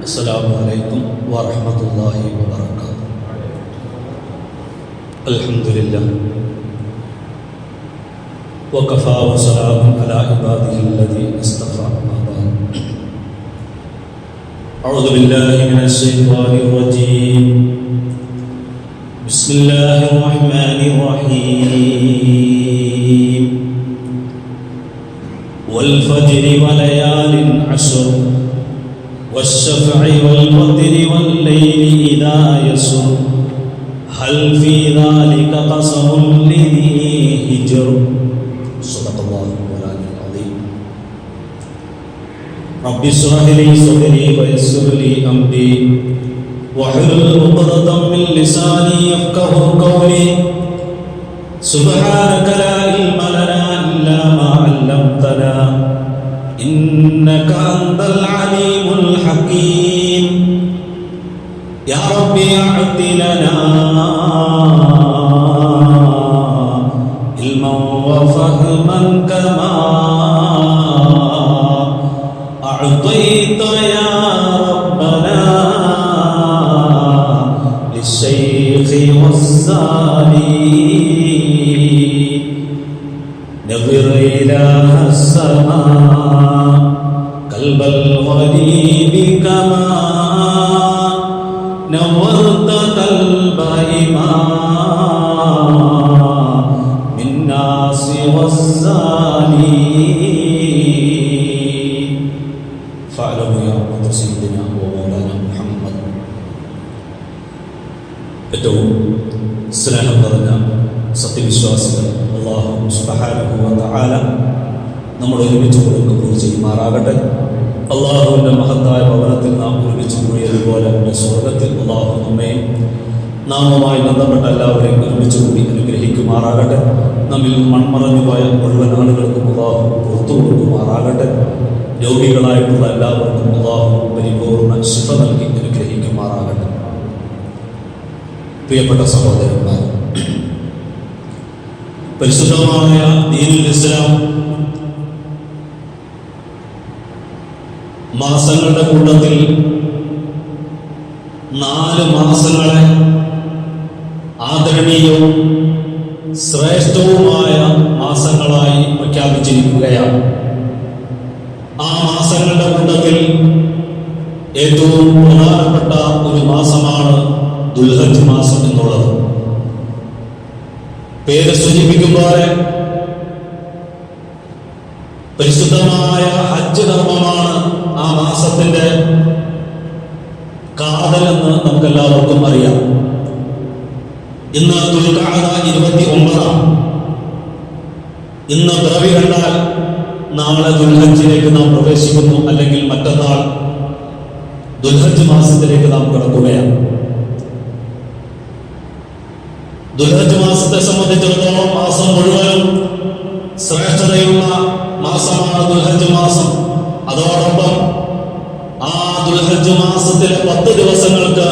السلام عليكم ورحمة الله وبركاته. الحمد لله وكفى وسلام على عباده الذين اصطفى. أعوذ بالله من الشيطان الرجيم. بسم الله الرحمن الرحيم. والفجر وليال عشر والشفع والوتر والليل إذا يسر هل في ذلك قسم لذي حجر. صدق الله العظيم. رب اشرح لي صدري ويسر لي أمري واحلل عقدة من لساني يفقهوا قولي. سبحانك لا علم لنا إلا ما علمتنا إنك أنت العليم الحكيم. يا ربي أعط لنا علما وفهما كما أعطيت يا ربنا للشيخ والسالي. نظر إله السماء قلب الغريب كما نورت قلب إمام من ناس والزاني. فاعلموا يا رب سيدنا ومولانا محمد. ഏറ്റവും സ്നേഹം നിറഞ്ഞ സത്യവിശ്വാസികൾ, അല്ലാഹു സുബ്ഹാനഹു വ തആല നമ്മൾ ഒരുമിച്ച് കബൂൽ ചെയ്യുമാറാകട്ടെ. അള്ളാഹുവിൻ്റെ മഹത്തായ ഭവനത്തിൽ നാം ഒരുമിച്ച് കൂടിയതുപോലെ സ്വർഗത്തിൽ അള്ളാഹു നമ്മയും നാമുമായി ബന്ധപ്പെട്ട എല്ലാവരെയും ഒരുമിച്ച് കൂടി അനുഗ്രഹിക്കുമാറാകട്ടെ. നമ്മിൽ മൺമറഞ്ഞുപോയ മുഴുവൻ ആളുകൾക്കും അള്ളാഹു പുറത്തു കൊടുക്കുമാറാകട്ടെ. രോഗികളായിട്ടുള്ള എല്ലാവർക്കും അള്ളാഹു പരിപൂർണ്ണ ശിഫ നൽകി അനുഗ്രഹിക്കുമാറാകട്ടെ. പ്രിയപ്പെട്ട സഹോദരന്മാർ, പരിശുദ്ധമായ ദീനുൽ ഇസ്ലാം മാസങ്ങളുടെ കൂട്ടത്തിൽ 4 മാസങ്ങളെ ആദരണീയവും ശ്രേഷ്ഠവുമായ മാസങ്ങളായി പ്രഖ്യാപിച്ചിരിക്കുകയാണ്. ആ മാസങ്ങളുടെ കൂട്ടത്തിൽ ഏറ്റവും പ്രധാനപ്പെട്ട ഒരു മാസമാണ് ദുൽഹജ്ജ് മാസം എന്നുള്ളത്. പേര് സൂചിപ്പിക്കുമ്പോൾ പരിശുദ്ധമായ ഹജ്ജ് കർമ്മമാണ് ആ മാസത്തിന്റെ കാതലെന്ന് നമുക്കെല്ലാവർക്കും അറിയാം. ഇന്ന് ദുൽഖഅദ 29. ഇന്ന് പിറവി കണ്ടാൽ നാളെ ദുൽഹജ്ജിലേക്ക് നാം പ്രവേശിക്കുന്നു, അല്ലെങ്കിൽ മറ്റന്നാൾ ദുൽഹജ്ജ് മാസത്തിലേക്ക് നാം കടക്കുകയാണ്. ദുൽഹജ്ജ് മാസത്തെ സംബന്ധിച്ചിടത്തോളം മാസം മുഴുവനും ശ്രേഷ്ഠതയുള്ള മാസമാണ് ദുൽഹജ്ജ് മാസം. അതോടൊപ്പം ആ ദുൽഹജ്ജ് മാസത്തിലെ 10 ദിവസങ്ങൾക്ക്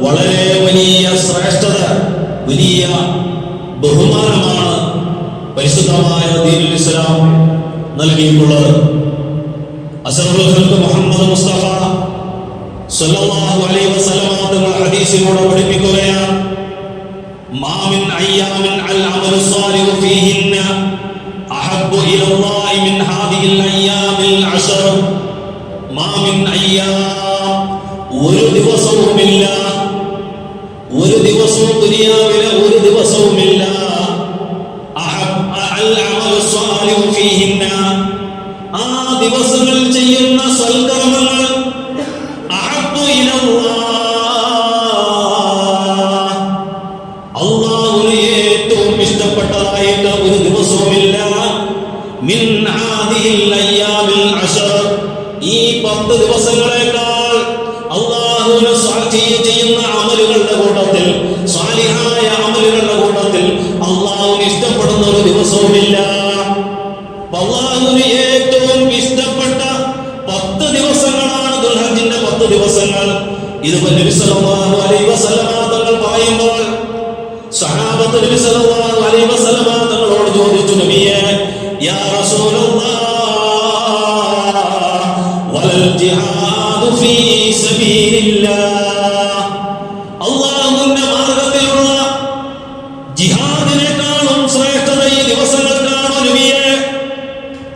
വളരെ വലിയ ശ്രേഷ്ഠത, വലിയ ബഹുമാനമാണ് പരിശുദ്ധമായ ദീനുൽ ഇസ്ലാം നൽകിയിട്ടുള്ളത്. അഷ്റഫുൽ ഖൽഖ് മുഹമ്മദ് മുസ്തഫ സ്വല്ലല്ലാഹു അലൈഹി വസല്ലം തങ്ങൾ ഹദീസിലൂടെ പഠിപ്പിക്കുകയാണ്, മാ മിൻ അയ്യാമിൻ അൽ അമലു സ്വാലിഹു ഫീഹിന്ന അഹബ്ബു ഇലല്ലാഹി മിൻ ഹാദിഹിൽ അയ്യാമിൽ അശർ. മാ മിൻ അയ്യാം, ഒരു ദിവസവുമില്ല, ഒരു ദിവസവും ദുനിയാവിലെ ഒരു ദിവസവുമില്ല, അൽ അമലു സ്വാലിഹു ഫീഹിന്ന, ആ ദിവസങ്ങളിൽ ചെയ്യുന്ന സൽക്കർമ്മങ്ങൾ അഹബ്ബു ഇലല്ലാഹ്, അല്ലാഹുവിന് ഏറ്റവും ഇഷ്ടപ്പെട്ടതായിട്ട് ഒരു ദിവസവുമില്ല. മിൻ ഹാദിഹിൽ അയ്യാമിൽ അശർ, ഈ 10 ദിവസങ്ങളെക്കാൾ അല്ലാഹുവിനെ ചെയ്യുന്ന അമലുകളുടെ കൂട്ടത്തിൽ, സാലിഹായ അമലുകളുടെ കൂട്ടത്തിൽ അല്ലാഹുവിന് ഇഷ്ടപ്പെടുന്ന ഒരു ദിവസവുമില്ല. അല്ലാഹുവിന് ഏറ്റവും ഇഷ്ടപ്പെട്ട 10 ദിവസങ്ങളാണ് ദുൽഹജ്ജിന്റെ 10 ദിവസങ്ങൾ. ഇത് നബി സല്ലല്ലാഹു അലൈഹി വസല്ലം തങ്ങൾ പറയുമ്പോൾ സഹാബത്ത് നബി സല്ലല്ലാഹു അലൈഹി വസല്ലം തങ്ങളോട് ചോദിച്ചു, നബിയേ, യാ റസൂലല്ലാഹ് വലൽ ജിഹാദു ജിഹാദു ഫീ സബീലില്ലാഹ്, അല്ലാഹുവിന്റെ മാർഗ്ഗത്തിലുള്ള ജിഹാദിനേക്കാളും ശ്രേഷ്ഠത ഈ ദിവസങ്ങൾക്കാണ് നബിയെ.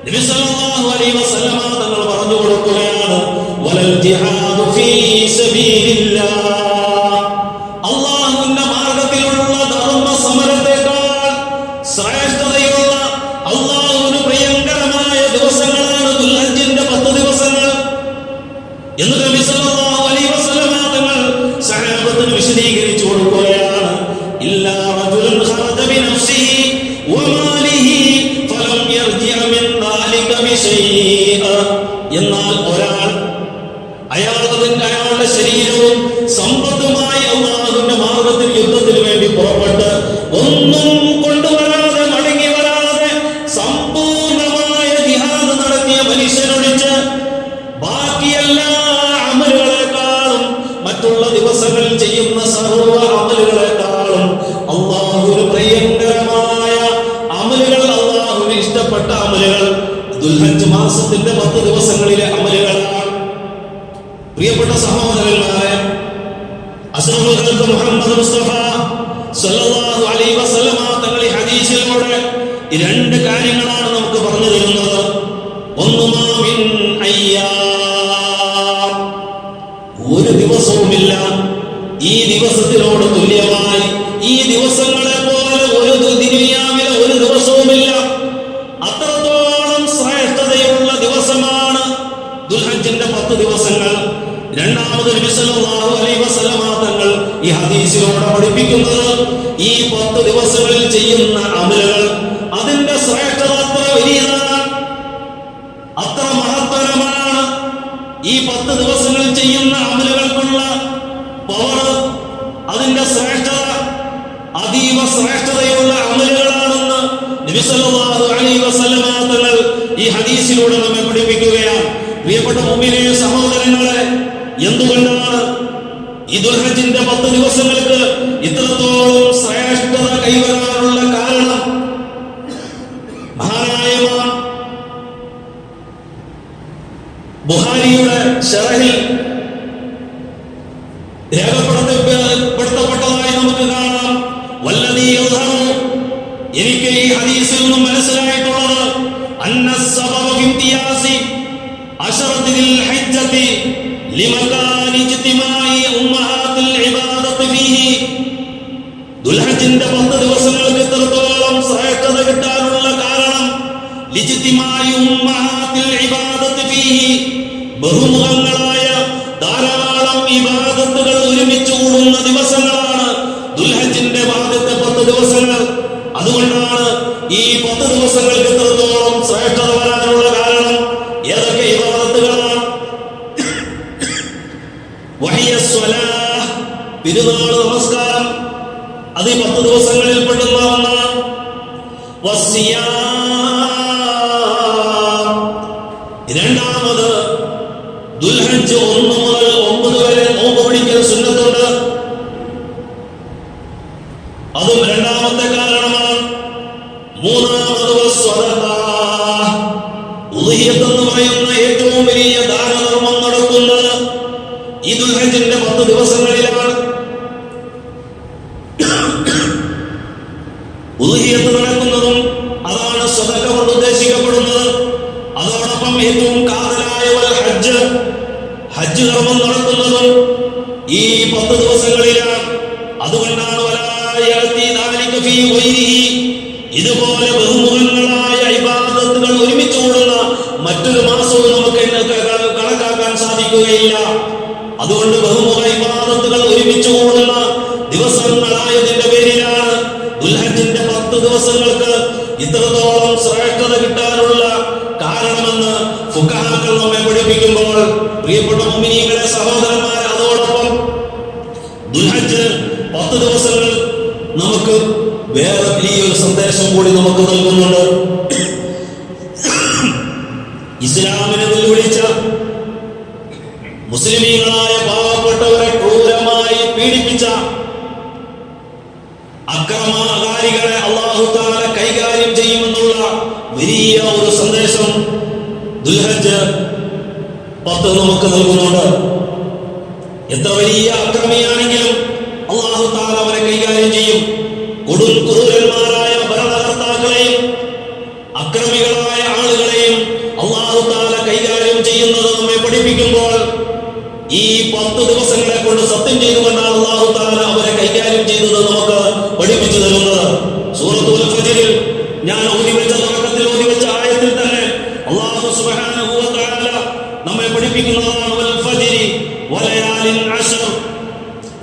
നബി സല്ലല്ലാഹു അലൈഹി വസല്ലമ തങ്ങൾ പറഞ്ഞു കൊടുക്കുകയാണ്, വലൽ ജിഹാദു ഫീ സബീലില്ലാഹ്, അല്ലാഹുവിന്റെ മാർഗ്ഗത്തിലുള്ള ധർമ്മ സമരത്തെക്കാൾ ശ്രേഷ്ഠതയുള്ള അല്ലാഹുവിന് പ്രിയങ്കരമായ ദിവസങ്ങളാണ് ദുൽഹജ്ജിന്റെ 10 ദിവസങ്ങൾ എന്ന് നബി സല്ലല്ലാഹു അലൈഹി വസല്ലമ തങ്ങൾ സഹാബത്തിന് വിശദീകരിച്ചു കൊടുക്കുകയാണ്. ഇല്ലാ റജുലുൻ ഖറജ ബിനഫ്സിഹി വമാലിഹി ഫലം യർജിഅ മിൻ ദാലിക ബിശൈഅ, എന്നാൽ ഒരാൾ അയാളുടെ ശരീരവും സമ്പത്തുമായി അല്ലാഹുവിന്റെ മാർഗ്ഗത്തിൽ യുദ്ധത്തിന് വേണ്ടി പുറപ്പെട്ട് ഒന്നും കൊണ്ടുവരാതെ മടങ്ങി വരാതെ സമ്പൂർണമായ ജിഹാദ് നടത്തിയ മനുഷ്യനൊഴിച്ച് ബാക്കി എല്ലാ അമലുകളെക്കാളും മറ്റുള്ള ദിവസങ്ങളിൽ ചെയ്യുന്ന സർവ്വ അമലുകളെക്കാളും അല്ലാഹുവിന് പ്രിയങ്കരമായ അമലുകൾ, അല്ലാഹുവിന് ഇഷ്ടപ്പെട്ട അമലുകൾ ദുൽഹജ്ജ് മാസത്തിന്റെ 10 ദിവസങ്ങളിലെ അമലുകളാണ്. പ്രിയപ്പെട്ട സഹോദരന്മാരെ, അസ്റഫുൽ ഖൽഖ് മുഹമ്മദ് മുസ്തഫ സല്ലല്ലാഹു അലൈഹി വസല്ലമ തങ്ങൾ ഈ ഹദീസിലൂടെ 2 കാര്യങ്ങളാണ് നമുക്ക് പറഞ്ഞു തരുന്നത്. ഒന്ന്, മാമിൻ അയ്യാം, ഒരു ദിവസവുമില്ല ഈ ദിവസത്തിനോട് തുല്യമായി, ഈ ദിവസങ്ങളെ പോലെ ഒരു ദുനിയാവിലെ ഒരു ദിവസവുമില്ല. അത്രത്തോളം ശ്രേഷ്ഠതയുള്ള ദിവസമാണ് ദുൽഹജ്ജിന്റെ 10 ദിവസങ്ങൾ. രണ്ടാമത് നബി സല്ലല്ലാഹു അലൈഹി വസല്ലമ തങ്ങൾ ഈ ഹദീസിലൂടെ പഠിപ്പിക്കുന്നത്, ഈ 10 ദിവസങ്ങളിൽ ചെയ്യുന്ന അമലുകൾ അതിന്റെ ശ്രേഷ്ഠത അത്ര വലിയതാണ്, അത്ര മഹത്തരമാണ്. ഈ 10 ദിവസങ്ങളിൽ ചെയ്യുന്ന അമലുകൾക്കുള്ള പവർ, അതിന്റെ ശ്രേഷ്ഠത അതീവ ശ്രേഷ്ഠതയുള്ള അമലുകളാണെന്ന് നബി സല്ലല്ലാഹു അലൈഹി വസല്ലമ തങ്ങൾ ഈ ഹദീസിലൂടെ നമ്മെ പഠിപ്പിക്കുകയാണ്. പ്രിയപ്പെട്ട മുഅ്മിനീ സഹോദരങ്ങളെ, എന്തുകൊണ്ടാണ് ഈ ദുൽഹജ്ജിന്റെ 10 ദിവസങ്ങൾക്ക് ഇത്രത്തോളം ശ്രേഷ്ഠത കൈവരാനുള്ള കാരണം? മഹാനായ ബുഖാരിയുടെ ശറഹിൽ രേഖപ്പെടുത്തപ്പെട്ടതായി നമുക്ക് കാണാം. വല്ലദീ യദ്ഹറു, എനിക്ക് ഈ ഹദീസിൽ നിന്നും മനസ്സിലായിട്ടുള്ളത്, അന്ന സബബ ഇംതിയാസി അശറത്തിൽ ഹജ്ജത്തി ലിമകാനി ഇജ്തിമായി ഉമ്മഹാത്തുൽ ഇബാദത്ത് ഫീഹി, ദുൽഹജ്ജിന്റെ 10 ദിവസങ്ങൾക്ക് ഇത്രത്തോളം ശ്രേഷ്ഠത കിട്ടാനുള്ള കാരണം ലിജ്തിമായി ഉമ്മഹാത്തുൽ ഇബാദത്ത് ഫീഹി, ബഹുമുഖങ്ങളായ ധാരാളം ഇബാദത്തുകൾ ഒരുമിച്ച് കൂടുന്ന ദിവസങ്ങളാണ് ദുൽഹജ്ജിന്റെ ആദ്യത്തെ 10 ദിവസങ്ങൾ. അതുകൊണ്ടാണ് ഈ 10 ദിവസങ്ങൾക്ക് ഇത്രത്തോളം ശ്രേഷ്ഠത വരാനുള്ള കാരണം. ഏതൊക്കെ ഇബാദത്തുകളാണ്? വഹിയ സ്വലാഹ്, പെരുന്നാൾ നമസ്കാരം, അത് 10 ദിവസങ്ങളിൽ പെടുന്ന ഒന്നാണ്. വസിയാം, രണ്ടാമത് ദുൽഹജ്ജ് 1 മുതൽ 9 വരെ നോമ്പ് പിടിക്കൽ സുന്നത്തുണ്ട്, അതും രണ്ടാമത്തെ കാരണമാണ്. മൂന്നാമത് സ്വദഖ, ഉദ്ഹിയ്യത്ത് എന്ന് പറയുന്ന ഏറ്റവും വലിയ ദാനധർമ്മം നടക്കുന്നത് ഈ ദുൽഹജ്ജിന്റെ 10 ദിവസങ്ങളിലാണ്. ഉദ്ഹിയ്യത്ത് നടക്കുന്നതും അതാണ് സ്വദഖ കൊണ്ട് ഉദ്ദേശിക്കപ്പെടുന്നത്. അതോടൊപ്പം ഏറ്റവും കാതലായ ഹജ്ജ് കർമ്മം നടത്തുന്നതും ഈ 10 ദിവസങ്ങളിലാണ്. അതുകൊണ്ടാണ് ഇതുപോലെ ബഹുമുഖങ്ങളായ ഇബാദത്തുകൾ ഒരുമിച്ച് കൂടുന്ന മറ്റൊരു മാസവും നമുക്ക് കണക്കാക്കാൻ സാധിക്കുകയില്ല. അതുകൊണ്ട് ബഹുമുഖ ഇബാദത്തുകൾ ഒരുമിച്ച് കൂടുന്ന ദിവസങ്ങളായതിന്റെ പേരിലാണ് ദുൽഹജ്ജിന്റെ 10 ദിവസങ്ങൾക്ക് ഇത്രത്തോളം ശ്രേഷ്ഠത കിട്ടാനുള്ള കാരണമെന്ന് ഫുഖഹാക്കൾ നമ്മെ പഠിപ്പിക്കുമ്പോൾ, പ്രിയപ്പെട്ട മുഅ്മിനീങ്ങളെ സഹോദരന്മാരെ, അതോടൊപ്പം ദുൽഹജ്ജ് 10 ദിവസങ്ങൾ നമുക്ക് വേറെ വലിയൊരു സന്ദേശം കൂടി നമുക്ക് നൽകുന്നുണ്ട്. ഇസ്ലാമിനെ വെല്ലുവിളിച്ച മുസ്ലിമീങ്ങളായ പാവപ്പെട്ടവരെ ക്രൂരമായി പീഡിപ്പിച്ച അക്രമകാരികളെ അല്ലാഹു തആല കൈകാര്യം ചെയ്യുമെന്നുള്ള വലിയ ഒരു സന്ദേശം ദുൽഹജ്ജ് 10 10 നമുക്ക് നൽകുന്നുണ്ട്. എത്ര വലിയ അക്രമിയാണെങ്കിലും അല്ലാഹു തആല അവരെ കൈകാര്യം ചെയ്യും. ക്രൂരന്മാരായ ഭരണകർത്താക്കളെയും അക്രമികളായ ആളുകളെയും അല്ലാഹു തആല കൈകാര്യം ചെയ്യുന്നത് നമ്മെ പഠിപ്പിക്കുമ്പോൾ ഈ 10 ദിവസങ്ങളെ കൊണ്ട് സത്യം ചെയ്തുകൊണ്ടാണ് അല്ലാഹു തആല അവരെ കൈകാര്യം ചെയ്തത് നമുക്ക് പഠിപ്പിച്ചു തരുന്നത്. സൂറത്തുൽ ഫജ്റിൽ ഞാൻ തുടക്കത്തിൽ ഓതിവെച്ച ആയത്തിൽ തന്നെ അല്ലാഹു സുബ്ഹാനഹു വ തആല നമ്മെ പഠിപ്പിക്കുന്നതാണ് വൽ ഫജ്രി വലയാലിൻ അശ്ർ.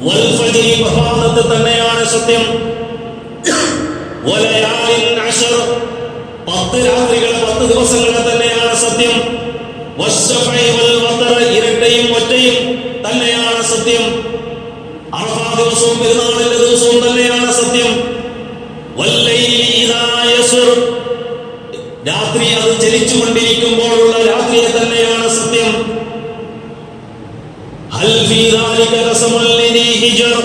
വൽ ഫജ്രി പ്രഭാതത്തിൽ തന്നെയാണ് സത്യം. വലയാലിൻ അശ്ർ 10 രാത്രികളെ 10 ദിവസങ്ങളെ തന്നെയാണ് സത്യം. വസ്സഫഇ വൽ വതർ ഇരട്ടയും ഒറ്റയും തന്നെയാണ് സത്യം. അറഫാ ദിവസവും പെരുന്നാളിന്റെ ദിവസവും തന്നെയാണ് സത്യം. വല്ലൈലി ഇദാ യസ്ർ രാത്രി അത് ചലിച്ചുകൊണ്ടിരിക്കുമ്പോഴുള്ള രാത്രിയെ തന്നെയാണ് സത്യം. ഹൽ ഫീ ദാലിക ഖസമുൽ ലിദീ ഹിജ്ർ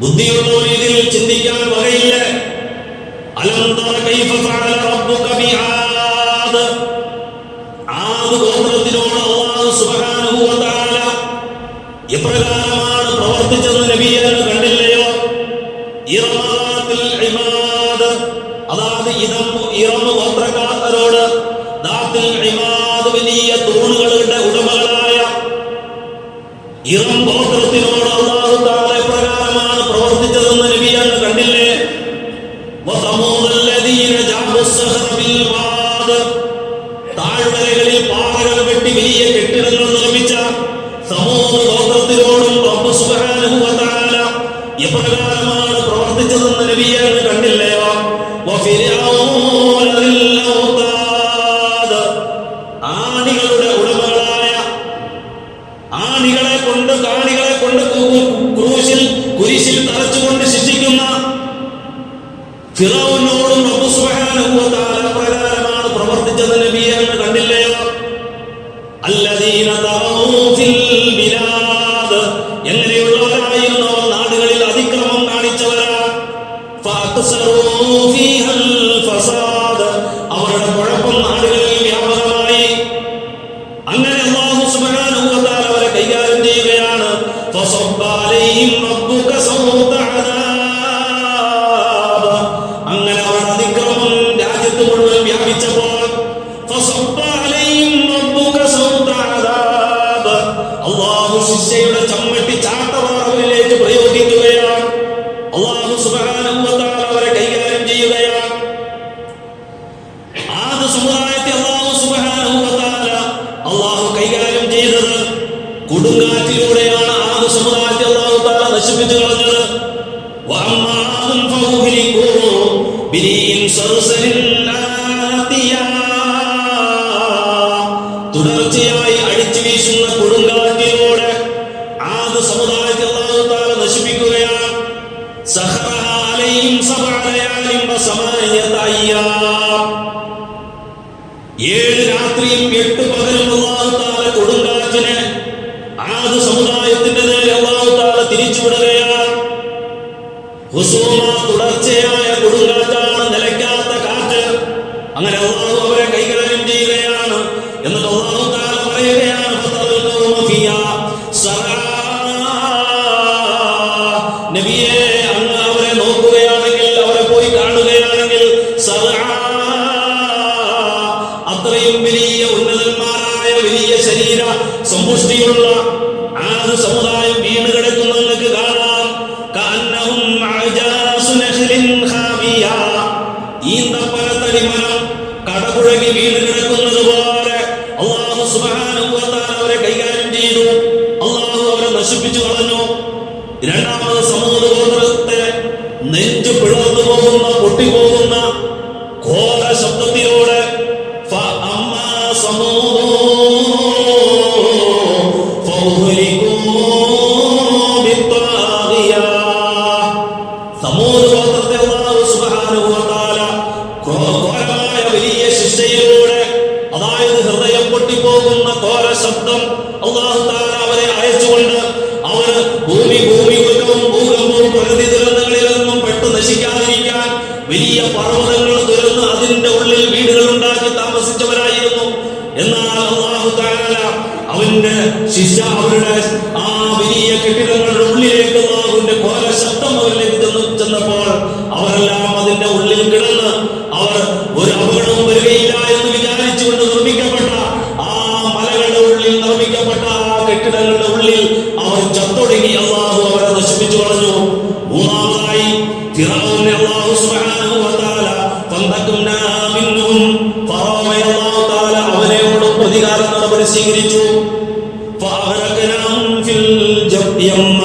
ബുദ്ധിയുള്ളവർ ഇതിൽ ചിന്തിക്കാൻ വകയില്ല. അലം തറ കൈഫ ഫഅല റബ്ബുക ബിആദ് ആദ് ഗോത്രത്തിനോട് അല്ലാഹു സുബ്ഹാനഹു വ തആല എപ്രകാരമാണ് പ്രവർത്തിച്ചത് നബിയെ കണ്ടില്ലയോ? ഇറമാത്തിൽ ഇമാദ് അതായത് ഇറം ഗോത്രക്കാരോട് ദാത്തിൽ ഇമാദ് വലിയ തൂണുകളുടെ ഉടമകളായ ഇറം ഗോത്രത്തിനോട് അല്ലാഹു തആല എപ്രകാരമാണ് പ്രവർത്തിച്ചതെന്ന് നബിയെ കണ്ടില്ലേ? താഴ്വരകളിൽ പാറകൾ വെട്ടി വലിയ കെട്ടിടങ്ങൾ നിർമ്മിച്ച സമൂഹ ഗോത്രത്തിനോടും റബ്ബ് സുബ്ഹാനഹു വ തആല എപ്രകാരമാണ് പ്രവർത്തിച്ചതെന്ന് നബിയെ കണ്ടില്ലയോ? ആണികളുടെ ഉടമകളായ ആണികളെ കൊണ്ട് കുരിശിൽ തറച്ചുകൊണ്ട് ശിക്ഷിക്കുന്ന ഫിറഔനോടും റബ്ബ് സുബ്ഹാനഹു വ തആല പ്രകാരമാണ് പ്രവർത്തിച്ചത് നബിയെ കണ്ടില്ലയോ? അല്ലദീന തറൂ ഫിൽ ബിലാദ് എങ്ങനെയുള്ളവരായിരുന്നു അവർ നാടുകളിൽ അതിക്രമം കാണിച്ചവരാ. ഫഅക്സറൂ ഫീഹൽ ഫസാദ് അവരുടെ കുഴപ്പം നാടുകളിൽ വ്യാപകമായി. അങ്ങനെ അല്ലാഹു സുബ്ഹാനഹു വ തആല അവരെ കൈകാര്യം ചെയ്യുകയാണ്. ഫസബ്ബ അലൈഹിം റബ്ബുക സൗത അദാബ് അങ്ങനെ അവരുടെ അതിക്രമം രാജ്യത്ത് മുഴുവൻ വ്യാപിച്ചപ്പോൾ ഫസബ്ബ അലൈഹിം റബ്ബുക സൗത അദാബ് അല്ലാഹു ശിക്ഷയുടെ ചമ്മട്ടി ചാട്ടവാർ അവരിലേക്ക് പ്രയോഗിക്കുകയാണ്. അല്ലാഹു സുബ്ഹാനഹു വ തആല അവരെ കൈകാര്യം ചെയ്യുകയാണ്. ആദ് സമുദായത്തെ അല്ലാഹു സുബ്ഹാനഹു വ തആല കൈകാര്യം ചെയ്തത് കൊടുങ്കാറ്റിലൂടെയാണ്. ആദ് സമുദായത്തെ അല്ലാഹു തആല നശിപ്പിച്ചു കളഞ്ഞത്. വഅമ്മാദുൻ ഫൗഹ്ലികൂ ബിരീൻ സർസലിൻ ആതിയാ തുടർച്ചയായി അടിച്ചു വീശുന്ന കൊടുങ്കാറ്റിലൂടെ ആദ് സമുദായത്തെ അല്ലാഹു തആല നശിപ്പിക്കുകയാണ്. സഖറഹ അലൈഹിം സബഅ ലയാലിൻ വസമാനിയത അയ്യാം 7 രാത്രിയും 8 പകലും അല്ലാഹു തആല കൊടുങ്കാറ്റിനെ ആദ് സമുദായത്തിന്റെ നേരെ അല്ലാഹു തആല തിരിച്ചുവിടുകയാണ്. ഹുസൂമ തുടർച്ചയായ കൊടുങ്കാറ്റാണ്, നിലയ്ക്കാത്ത കാറ്റ്. അങ്ങനെ അല്ലാഹു അവരെ കൈകാര്യം ചെയ്യുകയാണ്. എന്നിട്ട് അല്ലാഹു തആല പറയുകയാണ് നബിയെ അങ്ങ് അവരെ നോക്കുകയാണെങ്കിൽ, അവരെ പോയി കാണുകയാണെങ്കിൽ അത്രയും വലിയ ഉന്നതന്മാരായ വലിയ ശരീര സമ്പുഷ്ടിയുള്ള ആദ് സമുദായം വീണ് കിടക്കുന്ന നിങ്ങൾക്ക് കാണാം. കഅന്നഹും അഅജാസു നഖ്ലിൻ ഖാവിയ ഈന്തപ്പനത്തടിമരം കടപുഴകി വീണ് കിടക്കുന്നത് പോലെ അല്ലാഹു സുബ്ഹാനഹു വ തആല അവരെ കൈകാര്യം ചെയ്തു. അല്ലാഹു അവരെ നശിപ്പിച്ചു കളഞ്ഞു. രണ്ടാമത് സമൂഹ ഗോത്രത്തെ നെഞ്ചു പിളർന്നു പോകുന്ന, പൊട്ടിപ്പോകുന്ന ഘോര ശബ്ദത്തിലൂടെ സമൂഹഗോത്രത്തെ അല്ലാഹു സുബ്ഹാനഹു വ തആല ഘോരമായ വലിയ ശിക്ഷയിലൂടെ, അതായത് ഹൃദയം പൊട്ടിപ്പോകുന്ന ഘോര ശബ്ദം അല്ലാഹു തആല അവരെ അയച്ചുകൊണ്ട് അവർ ഭൂമികുലവും ഭൂകമ്പവും പ്രകൃതി ദുരന്തങ്ങളിലൊന്നും പെട്ടു നശിക്കാതിരിക്കാൻ വലിയ പർവ്വതങ്ങൾ തുരന്ന് അതിന്റെ ഉള്ളിൽ വീടുകൾ ഉണ്ടാക്കി താമസിച്ചവരായിരുന്നു. എന്നാൽ അല്ലാഹു അവരുടെ ആ വലിയ കെട്ടിടങ്ങളുടെ ഉള്ളിലേക്ക് അല്ലാഹുവിന്റെ ഘോര ശബ്ദം അവരിലേക്ക് ചെന്നപ്പോൾ അവരെല്ലാം അതിന്റെ ഉള്ളിൽ കിടന്ന് അവർ ഒരു അപകടവും വരികയില്ല എന്ന് വിചാരിച്ചുകൊണ്ട് നിർമ്മിക്കപ്പെട്ട ആ മലകളുടെ ഉള്ളിൽ നിർമ്മിക്കപ്പെട്ട ആ കെട്ടിടങ്ങളുടെ ഉള്ളിൽ അവർ ചത്തൊടുങ്ങി. അല്ലാഹു അവരെ നശിപ്പിച്ചു കളഞ്ഞു. മൂന്നാമതായി ഫിറഔനെ അല്ലാഹു സുബ്ഹാനഹു വ തആല ഫന്തഖംനാ മിൻഹും ഫറഔനെ അല്ലാഹു തആല അവനെയോട് പ്രതികാര നടപടി സ്വീകരിച്ചു. ഫഅഗ്റഖനാഹും ഫിൽ യമ്മ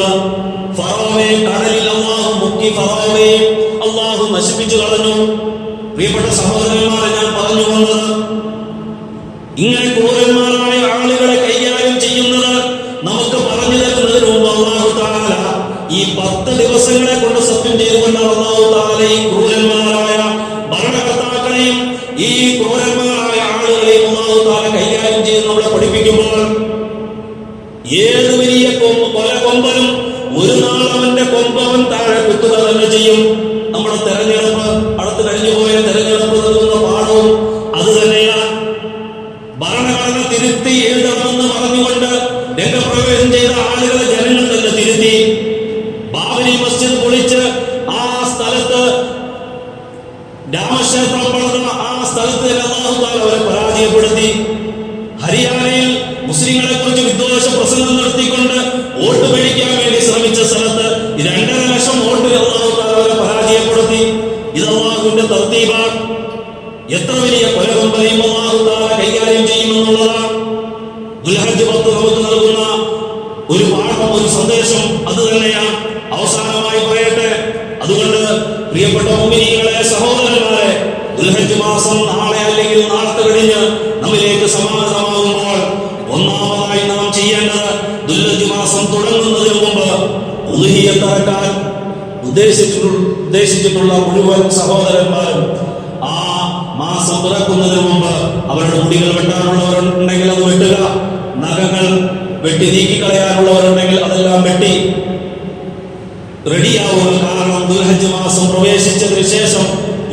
ഫറഔനെ കടലിൽ അല്ലാഹു മുക്കി ഫറഔനെ അല്ലാഹു നശിപ്പിച്ചു കളഞ്ഞു. പ്രിയപ്പെട്ട സഹോദരന്മാരെ, ഞാൻ പറഞ്ഞു വന്നത് ഇങ്ങനെ ക്രൂരന്മാരായ ആളുകളെ കൈകാര്യം ചെയ്യുന്നത് നമുക്ക് പറഞ്ഞു തരുന്നതിന് മുമ്പ് അല്ലാഹു തആല ഈ 10 ദിവസങ്ങളെ കൊണ്ട് സത്യം ചെയ്തുകൊണ്ട് അല്ലാഹു തആല ഈ ക്രൂരന്മാരായ ഭരണകർത്താക്കളെയും ഈ ക്രൂരന്മാരായ ആളുകളെയും അല്ലാഹു തആല കൈകാര്യം ചെയ്ത് നമ്മളെ പഠിപ്പിക്കുമ്പോൾ ഏത് വലിയ കൊമ്പനും ഒരു നാൾ അവന്റെ കൊമ്പവൻ താഴെ കുത്തുക തന്നെ ചെയ്യും. നമ്മുടെ തെരഞ്ഞെടുപ്പ് അടുത്ത് കഴിഞ്ഞുപോയ തെരഞ്ഞെടുപ്പ് നൽകുന്ന പാഠവും അത് തന്നെയാണ്. ഭരണഘടന തിരുത്തി എഴുതണമെന്ന് പറഞ്ഞുകൊണ്ട് രംഗപ്രവേശം ചെയ്ത ആളുകളെ ജനങ്ങൾ തന്നെ തിരുത്തി. ബാബരി മസ്ജിദ് പൊളിച്ച് ആ സ്ഥലത്ത് രാമക്ഷേത്രം പണിത ആ സ്ഥലത്ത് അല്ലാഹു തആല അവരെ പരാജയപ്പെടുത്തി. ഹരിയാനയിൽ മുസ്ലിങ്ങളെ കുറിച്ച് വിദ്വേഷ പ്രസംഗം നടത്തിക്കൊണ്ട് വോട്ട് പിടിക്കാൻ വേണ്ടി ശ്രമിച്ച സ്ഥലത്ത് 2.5 ലക്ഷം വോട്ടിൽ അല്ലാഹു തആല അവരെ പരാജയപ്പെടുത്തി. ഇത് അല്ലാഹുവിന്റെ തർത്തീബാണ്. എത്ര വലിയ കൊലകൊമ്പനെയും അല്ലാഹു തആല കൈകാര്യം ചെയ്യുമെന്നുള്ളതാണ്. ദുൽഹജ്ജ് 10 നമുക്ക് നൽകുന്ന ഒരു പാഠം, ഒരു സന്ദേശം അത് തന്നെയാണ്. അവസാനമായി പറയട്ടെ, അതുകൊണ്ട് പ്രിയപ്പെട്ട മുഅ്മിനീങ്ങളെ, സഹോദരന്മാരെ, ദുൽഹജ്ജ് മാസം നാളെ അല്ലെങ്കിൽ നാളത്തെ കഴിഞ്ഞ് നമ്മിലേക്ക് സമാഗതമാകുമ്പോൾ ഒന്നാമതായി നാം ചെയ്യേണ്ടത് ദുൽഹജ്ജ് മാസം തുടങ്ങുന്നതിന് മുമ്പ് ഉദ്ഹിയ്യത്ത് അറക്കാൻ ഉദ്ദേശിച്ചിട്ടുള്ള മുഴുവൻ സഹോദരന്മാരും ആ മാസം തുറക്കുന്നതിന് മുമ്പ് അവരുടെ മുടികൾ വെട്ടാനുള്ളവരുണ്ടെങ്കിൽ അത് വെട്ടുക, നഖങ്ങൾ വെട്ടി നീക്കിക്കളയാനുള്ളവരുണ്ടെങ്കിൽ അതെല്ലാം വെട്ടി റെഡിയാവുക. കാരണം ദുൽഹജ്ജ് മാസം പ്രവേശിച്ചതിന് ശേഷം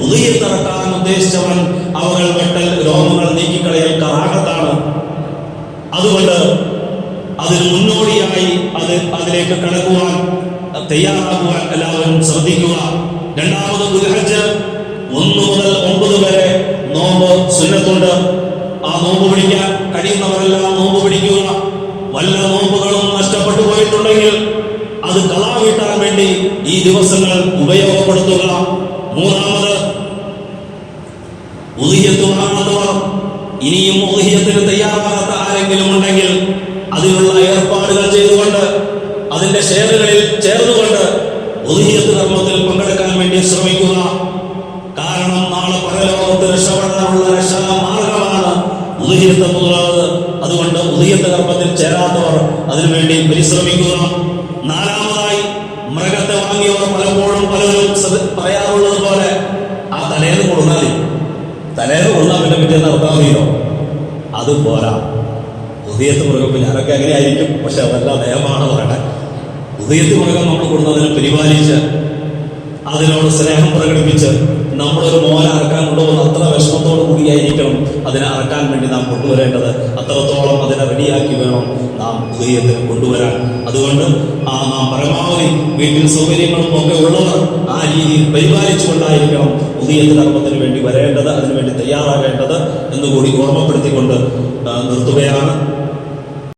ഉദ്ഹിയ്യത്ത് അറക്കാൻ ഉദ്ദേശിച്ചവൻ അവകൾ വെട്ടൽ, രോമങ്ങൾ നീക്കിക്കളയൽ കറാഹത്താണ്. അതുകൊണ്ട് അതിന് മുന്നോടിയായി അതിലേക്ക് കടക്കുവാൻ തയ്യാറാകുവാൻ എല്ലാവരും ശ്രദ്ധിക്കുക. രണ്ടാമത് ദുൽഹജ്ജ് 1 മുതൽ 9 വരെ നോമ്പ് സുന്നത്തുണ്ട്. ആ നോമ്പ് പിടിക്കാൻ കഴിയുന്നവരെല്ലാം നോമ്പ് പിടിക്കുക. വല്ല നോമ്പുകളും നഷ്ടപ്പെട്ടു പോയിട്ടുണ്ടെങ്കിൽ അത് കളാ വീട്ടാൻ വേണ്ടി ഈ ദിവസങ്ങൾ ഉപയോഗപ്പെടുത്തുക. മൂന്നാമത് ഉദ്ഹിയ്യത്ത് വാങ്ങാത്തവർ, ഇനിയും ഉദ്ഹിയ്യത്തിന് തയ്യാറാകാത്ത ആരെങ്കിലും ഉണ്ടെങ്കിൽ അതിനുള്ള ഏർപ്പാടുകൾ ചെയ്തുകൊണ്ട് അതിന്റെ ഷെയറുകളിൽ ചേർന്നുകൊണ്ട് ഉദ്ഹിയ്യത്ത് കർമ്മത്തിൽ പങ്കെടുക്കാൻ വേണ്ടി ശ്രമിക്കുക. കാരണം നാളെ പരലോകത്ത് രക്ഷപ്പെടാനുള്ള രക്ഷാമാർഗമാണ് ഉദ്ഹിയ്യത്ത് എന്നുള്ളത്. അതുകൊണ്ട് ഉദ്ഹിയ്യത്ത് കർമ്മത്തിൽ ചേരാത്തവർ അതിനുവേണ്ടി പരിശ്രമിക്കുക. നാലാമതായി, മൃഗത്തെ വാങ്ങിയവർ പലപ്പോഴും പലരും പറയാറുള്ളത് പോലെ ആ തലേന്ന് കൊടുന്നാൽ പിന്നെ പിറ്റേന്ന് നടത്താൻ മതിയോ? അത് പോരാ. ഉദയത്ത് മൃഗം ഞാനൊക്കെ അങ്ങനെയായിരിക്കും, പക്ഷെ അതല്ല നിയമമാണ് പറയട്ടെ. ഉദയത്ത് മൃഗം നമ്മൾ കൊടുത്തതിനെ പരിപാലിച്ച് അതിനോട് സ്നേഹം പ്രകടിപ്പിച്ച് നമ്മളൊരു മോനെ അറക്കാൻ കൊണ്ടുപോകുന്ന അത്ര വിഷമത്തോടു കൂടിയായിരിക്കണം അതിനെ അറക്കാൻ വേണ്ടി നാം കൊണ്ടുവരേണ്ടത്. അത്രത്തോളം അതിനെ റെഡിയാക്കി വേണം നാം ഉദയത്തിന് കൊണ്ടുവരാൻ. അതുകൊണ്ട് നാം പരമാവധി വീട്ടിൽ സൗകര്യങ്ങളും ഒക്കെ ഉള്ളവർ ആ രീതിയിൽ പരിപാലിച്ചുകൊണ്ടായിരിക്കണം ഉദയത്ത് കർമ്മത്തിന് വേണ്ടി വരേണ്ടത്, അതിനുവേണ്ടി തയ്യാറാകേണ്ടത് എന്നുകൂടി ഓർമ്മപ്പെടുത്തിക്കൊണ്ട് നിർത്തുകയാണ്.